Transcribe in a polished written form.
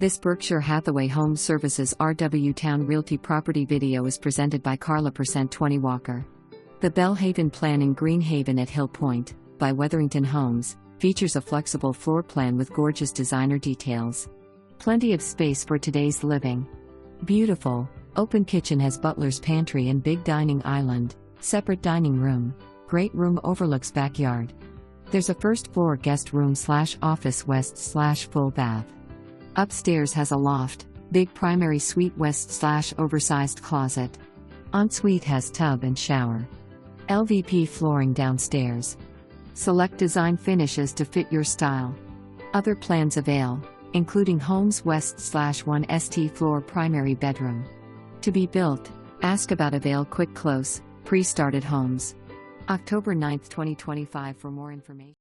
This Berkshire Hathaway HomeServices RW Towne Realty property video is presented by Carla %20 Walker. The Bellhaven plan in Greenhaven at Hillpoint, by Wetherington Homes, features a flexible floor plan with gorgeous designer details. Plenty of space for today's living. Beautiful, open kitchen has butler's pantry and big dining island, separate dining room, great room overlooks backyard. There's a first floor guest room / office west / full bath. Upstairs has a loft, big primary suite west / oversized closet. Ensuite has tub and shower. LVP flooring downstairs. Select design finishes to fit your style. Other plans avail, including Homes West / 1 ST floor primary bedroom. To be built, ask about Avail Quick Close, pre-started homes. October 9, 2025 for more information.